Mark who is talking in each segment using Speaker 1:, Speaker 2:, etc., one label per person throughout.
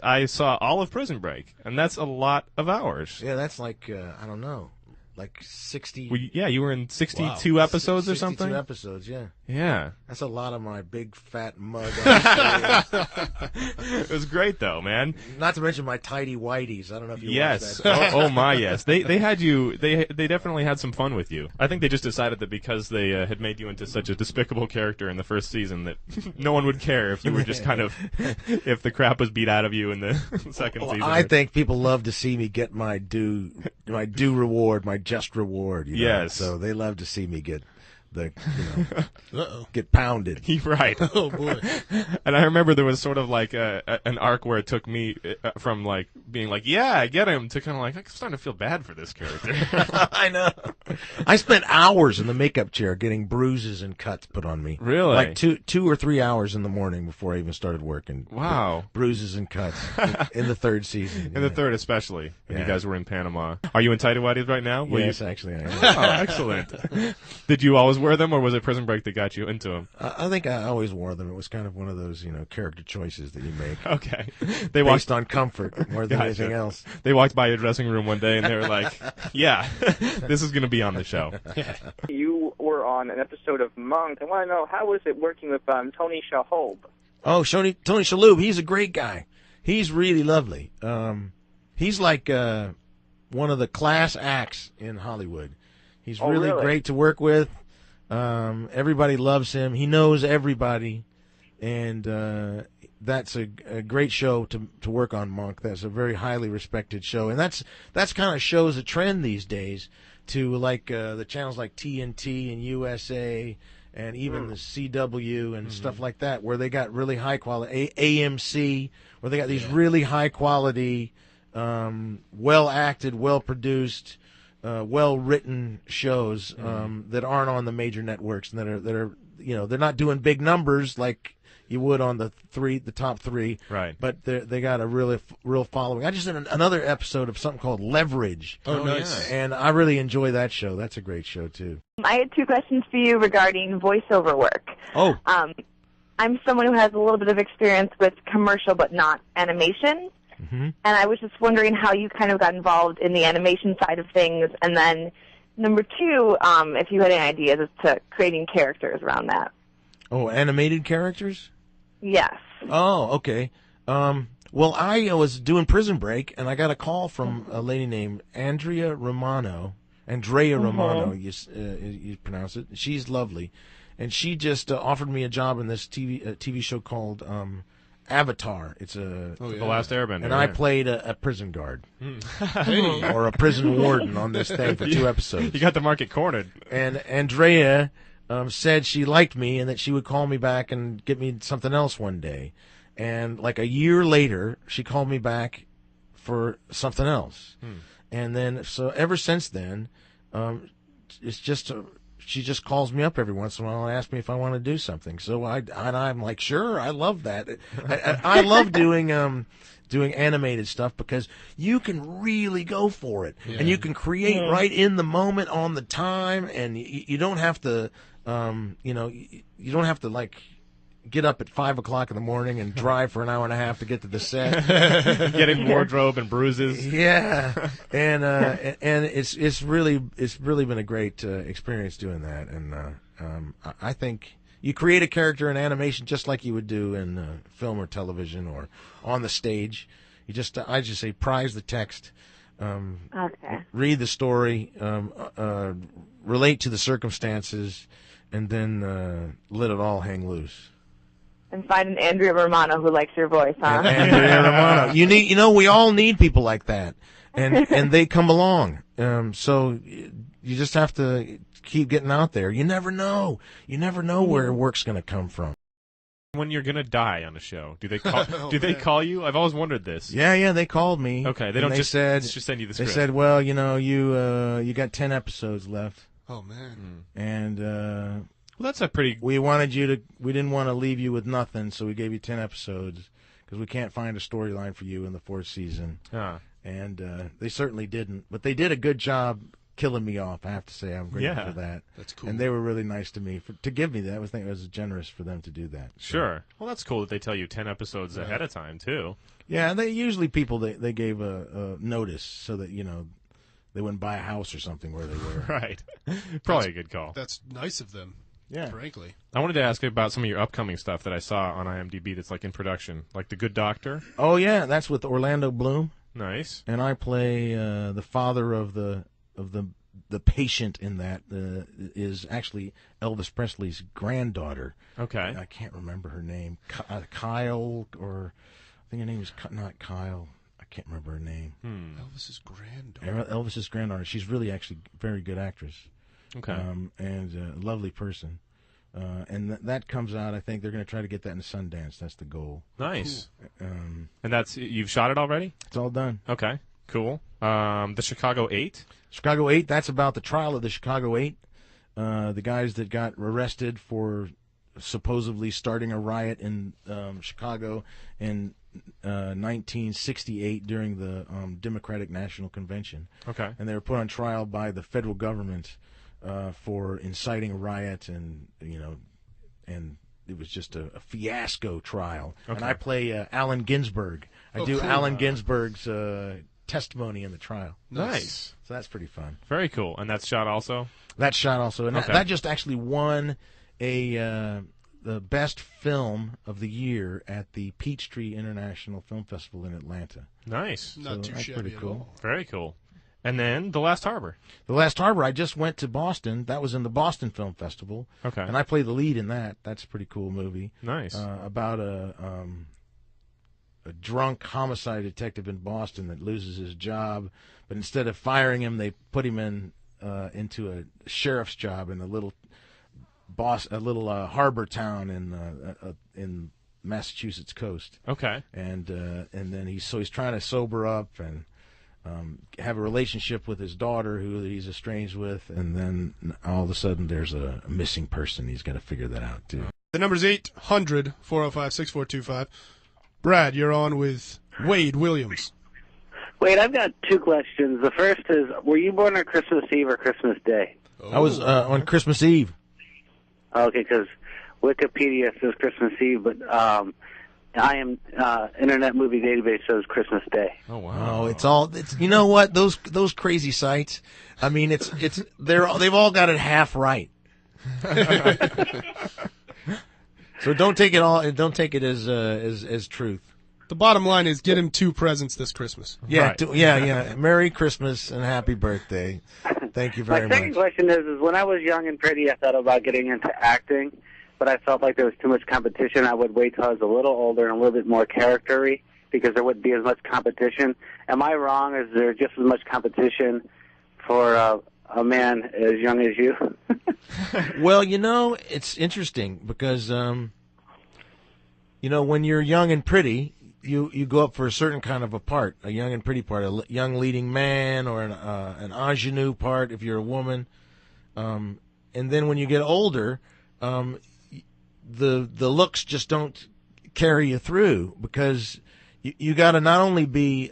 Speaker 1: I saw all of Prison Break, and that's a lot of hours.
Speaker 2: Yeah, that's like, I don't know, like 60.
Speaker 1: Yeah, you were in 62 episodes or
Speaker 2: 62
Speaker 1: something?
Speaker 2: episodes, yeah.
Speaker 1: Yeah.
Speaker 2: That's a lot of my big fat mug.
Speaker 1: It was great, though, man.
Speaker 2: Not to mention my tidy whities. I don't know if you
Speaker 1: Yes.
Speaker 2: watched that.
Speaker 1: Oh my, yes. They had you. They definitely had some fun with you. I think they just decided that because they had made you into such a despicable character in the first season that no one would care if you were just kind of if the crap was beat out of you in the second season.
Speaker 2: I think people love to see me get my due reward, my just reward. You know?
Speaker 1: Yes.
Speaker 2: So they love to see me get get pounded.
Speaker 1: Right.
Speaker 3: Oh boy.
Speaker 1: And I remember there was sort of like an arc where it took me from like being like, yeah, I get him, to kind of like, I'm starting to feel bad for this character.
Speaker 2: I know. I spent hours in the makeup chair getting bruises and cuts put on me.
Speaker 1: Really?
Speaker 2: Like 2 or 3 hours in the morning before I even started working.
Speaker 1: Wow.
Speaker 2: Bruises and cuts in the third season.
Speaker 1: In the third especially, when you
Speaker 2: Yeah.
Speaker 1: guys were in Panama. Are you in tighty whities right now?
Speaker 2: Yes, actually I am.
Speaker 1: Oh, excellent. Did you always wear them, or was it Prison Break that got you into them?
Speaker 2: I think I always wore them. It was kind of one of those, character choices that you make
Speaker 1: Okay.
Speaker 2: based on comfort more than
Speaker 1: Gotcha.
Speaker 2: anything else.
Speaker 1: They walked by your dressing room one day and they were like, yeah, this is going to be on the show.
Speaker 4: You were on an episode of Monk. I want to know, how was it working with Tony Shalhoub?
Speaker 2: Oh, Tony Shalhoub, he's a great guy. He's really lovely. He's like one of the class acts in Hollywood. He's really great to work with. Everybody loves him. He knows everybody, and that's a great show to work on. Monk. That's a very highly respected show, and that's kind of shows a trend these days to like the channels like TNT and USA and even the CW and stuff like that, where they got really high quality AMC, where they got these really high quality, well acted, well produced, well written shows that aren't on the major networks, and that are they're not doing big numbers like you would on the top three,
Speaker 1: Right.
Speaker 2: But they got a real following. I just did another episode of something called Leverage.
Speaker 3: Oh, nice.
Speaker 2: And I really enjoy that show. That's a great show too.
Speaker 5: I had two questions for you regarding voiceover work.
Speaker 2: Oh.
Speaker 5: I'm someone who has a little bit of experience with commercial but not animation.
Speaker 2: Mm-hmm.
Speaker 5: And I was just wondering how you kind of got involved in the animation side of things. And then number two, if you had any ideas as to creating characters around that.
Speaker 2: Oh, animated characters?
Speaker 5: Yes.
Speaker 2: Oh, okay. Well, I was doing Prison Break, and I got a call from a lady named Andrea Romano, you pronounce it. She's lovely, and she just offered me a job in this TV show called Avatar. It's
Speaker 1: The Last Airbender.
Speaker 2: and I played a prison guard or a prison warden on this thing for 2 episodes.
Speaker 1: You got the market cornered.
Speaker 2: And Andrea said she liked me and that she would call me back and get me something else one day. And like a year later, she called me back for something else. And then, so ever since then, it's just she just calls me up every once in a while and asks me if I want to do something. So I'm like, sure, I love that. I love doing animated stuff because you can really go for it, and you can create right in the moment on the time, and you don't have to, you don't have to like get up at 5 o'clock in the morning and drive for an hour and a half to get to the set,
Speaker 1: Getting wardrobe and bruises.
Speaker 2: Yeah, and it's really been a great experience doing that, and I think you create a character in animation just like you would do in film or television or on the stage. I just say prize the text, read the story, relate to the circumstances, and then let it all hang loose.
Speaker 5: And find an Andrea Romano who likes your voice, huh?
Speaker 2: Andrea Romano. We all need people like that, and they come along. So you just have to keep getting out there. You never know. You never know where work's going to come from.
Speaker 1: When you're gonna die on a show, do they call? They call you? I've always wondered this.
Speaker 2: Yeah, they called me.
Speaker 1: Okay, they don't just send you the script.
Speaker 2: They said, well, you got 10 episodes left.
Speaker 3: Oh man.
Speaker 2: And
Speaker 1: well, that's a pretty.
Speaker 2: We didn't want to leave you with nothing, so we gave you 10 episodes because we can't find a storyline for you in the 4th season.
Speaker 1: Ah.
Speaker 2: And they certainly didn't, but they did a good job killing me off. I have to say I'm grateful for that.
Speaker 3: That's cool.
Speaker 2: And they were really nice to me to give me that. I think it was generous for them to do that. So.
Speaker 1: Sure. Well, that's cool that they tell you 10 episodes ahead of time too.
Speaker 2: Yeah, they usually they gave a notice so that they wouldn't buy a house or something where they were.
Speaker 1: Right. Probably a good call.
Speaker 3: That's nice of them.
Speaker 2: Yeah.
Speaker 3: Frankly.
Speaker 1: I wanted to ask you about some of your upcoming stuff that I saw on IMDb that's like in production, like The Good Doctor.
Speaker 2: Oh yeah, that's with Orlando Bloom.
Speaker 1: Nice.
Speaker 2: And I play the father of the patient in that is actually Elvis Presley's granddaughter.
Speaker 1: Okay.
Speaker 2: I can't remember her name. Kyle, or I think her name is not Kyle. I can't remember her name.
Speaker 3: Elvis's granddaughter.
Speaker 2: Elvis's granddaughter. She's really actually a very good actress.
Speaker 1: Okay.
Speaker 2: And a lovely person. And that comes out. I think they're going to try to get that in Sundance. That's the goal.
Speaker 1: Nice.
Speaker 2: Cool.
Speaker 1: And you've shot it already?
Speaker 2: It's all done.
Speaker 1: Okay. Cool. The Chicago 8?
Speaker 2: Chicago 8, that's about the trial of the Chicago 8. The guys that got arrested for supposedly starting a riot in Chicago in 1968 during the Democratic National Convention.
Speaker 1: Okay.
Speaker 2: And they were put on trial by the federal government for inciting a riot, and it was just a fiasco trial. Okay. And I play Allen Ginsberg. I do cool. Allen Ginsberg's testimony in the trial.
Speaker 1: Nice.
Speaker 2: So that's pretty fun.
Speaker 1: Very cool. And that's shot also?
Speaker 2: That's shot also. And that just actually won the best film of the year at the Peachtree International Film Festival in Atlanta.
Speaker 1: Nice.
Speaker 3: Not too
Speaker 2: that's
Speaker 3: shabby
Speaker 2: pretty cool.
Speaker 3: at all.
Speaker 1: Very cool. And then The Last Harbor.
Speaker 2: The Last Harbor, I just went to Boston. That was in the Boston Film Festival.
Speaker 1: Okay.
Speaker 2: And I play the lead in that. That's a pretty cool movie.
Speaker 1: Nice.
Speaker 2: About a drunk homicide detective in Boston that loses his job, but instead of firing him, they put him into a sheriff's job in a little harbor town in Massachusetts coast.
Speaker 1: Okay.
Speaker 2: And then he's trying to sober up and have a relationship with his daughter who he's estranged with, and then all of a sudden there's a missing person. He's got to figure that out too.
Speaker 3: The number's 800-405-6425. Brad, you're on with Wade Williams.
Speaker 6: Wade, I've got two questions. The first is, were you born on Christmas Eve or Christmas Day?
Speaker 2: I was on Christmas Eve.
Speaker 6: Okay, because Wikipedia says Christmas Eve, but I am Internet Movie Database says Christmas Day.
Speaker 1: Oh wow!
Speaker 2: It's you know what, those crazy sites. I mean, they've all got it half right. So don't take it as truth.
Speaker 3: The bottom line is, get him 2 presents this Christmas.
Speaker 2: Yeah,
Speaker 1: right.
Speaker 2: yeah. Merry Christmas and happy birthday. Thank you very much.
Speaker 6: My second question is when I was young and pretty, I thought about getting into acting, but I felt like there was too much competition. I would wait till I was a little older and a little bit more character-y because there wouldn't be as much competition. Am I wrong? Is there just as much competition for a man as young as you?
Speaker 2: Well, it's interesting because, when you're young and pretty, you go up for a certain kind of a part, a young and pretty part, a young leading man or an ingenue part if you're a woman. And then when you get older, the looks just don't carry you through because you got to not only be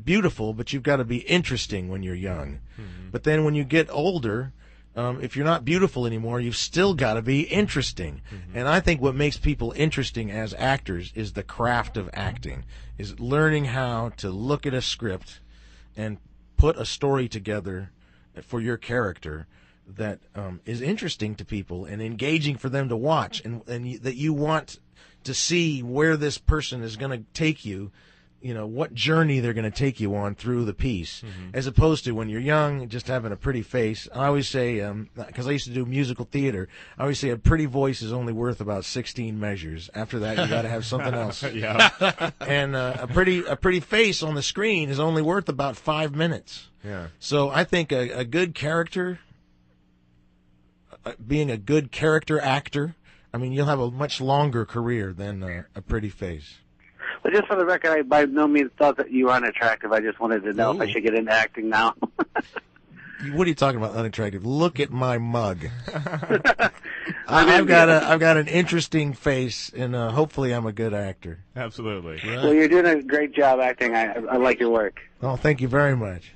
Speaker 2: beautiful, but you've got to be interesting when you're young. Mm-hmm. But then when you get older, if you're not beautiful anymore, you've still got to be interesting. Mm-hmm. And I think what makes people interesting as actors is the craft of acting, is learning how to look at a script and put a story together for your character that is interesting to people and engaging for them to watch, and that you want to see where this person is going to take you, what journey they're going to take you on through the piece, as opposed to when you're young, just having a pretty face. I always say, because I used to do musical theater, I always say a pretty voice is only worth about 16 measures. After that, you got to have something else.
Speaker 1: Yeah.
Speaker 2: And a pretty face on the screen is only worth about 5 minutes.
Speaker 1: Yeah.
Speaker 2: So I think a good character, being a good character actor, you'll have a much longer career than a pretty face.
Speaker 6: Well, just for the record, I by no means thought that you were unattractive. I just wanted to know if I should get into acting now.
Speaker 2: What are you talking about, unattractive? Look at my mug. I've got an interesting face, and hopefully I'm a good actor.
Speaker 1: Absolutely.
Speaker 6: Well, you're doing a great job acting. I like your work.
Speaker 2: Oh, thank you very much.